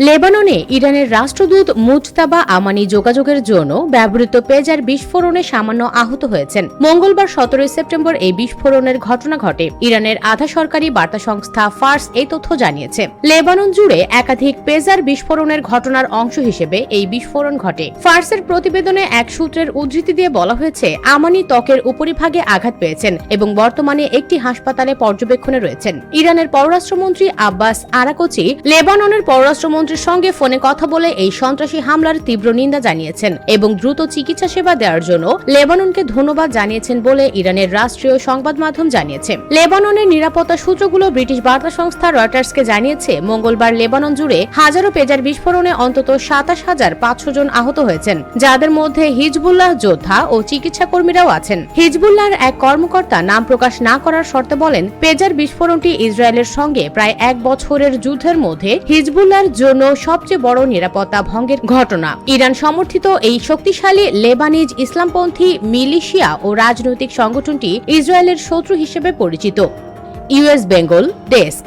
লেবাননে ইরানের রাষ্ট্রদূত মুজতাবা আমানি যোগাযোগের জন্য ব্যবহৃত পেজার বিস্ফোরণে সামান্য আহত হয়েছেন। মঙ্গলবার 17 সেপ্টেম্বর এই বিস্ফোরণের ঘটনা ঘটে। ইরানের আধা সরকারি বার্তা সংস্থা ফার্স এই তথ্য জানিয়েছে। লেবানন জুড়ে একাধিক পেজার বিস্ফোরণের ঘটনার অংশ হিসেবে এই বিস্ফোরণ ঘটে। ফার্সের প্রতিবেদনে এক সূত্রের উদ্ধৃতি দিয়ে বলা হয়েছে, আমানি ত্বকের উপরিভাগে আঘাত পেয়েছেন এবং বর্তমানে একটি হাসপাতালে পর্যবেক্ষণে রয়েছেন। ইরানের পররাষ্ট্রমন্ত্রী আব্বাস আরাকচি লেবাননের পররাষ্ট্রমন্ত্রীর সঙ্গে ফোনে কথা বলে এই সন্ত্রাসী হামলার তীব্র নিন্দা জানিয়েছেন এবং দ্রুত চিকিৎসা সেবা দেওয়ার জন্য লেবাননকে ধন্যবাদ জানিয়েছেন বলে ইরানের রাষ্ট্রীয় সংবাদ মাধ্যম জানিয়েছে। লেবাননের নিরাপত্তা সূত্রগুলো ব্রিটিশ বার্তা সংস্থা রয়টার্সকে জানিয়েছে, মঙ্গলবার লেবানন জুড়ে হাজারো পেজার বিস্ফোরণে অন্তত 27,500 জন আহত হয়েছেন, যাদের মধ্যে হিজবুল্লাহ যোদ্ধা ও চিকিৎসা কর্মীরাও আছেন। হিজবুল্লাহর এক কর্মকর্তা নাম প্রকাশ না করার শর্তে বলেন, পেজার বিস্ফোরণটি ইসরায়েলের সঙ্গে প্রায় 1 বছরের যুদ্ধের মধ্যে হিজবুল্লাহর জন্য সবচেয়ে বড় নিরাপত্তা ভঙ্গের ঘটনা। ইরান সমর্থিত এই শক্তিশালী লেবানিজ ইসলামপন্থী মিলিশিয়া ও রাজনৈতিক সংগঠনটি ইসরায়েলের শত্রু হিসেবে পরিচিত। US Bengal desk.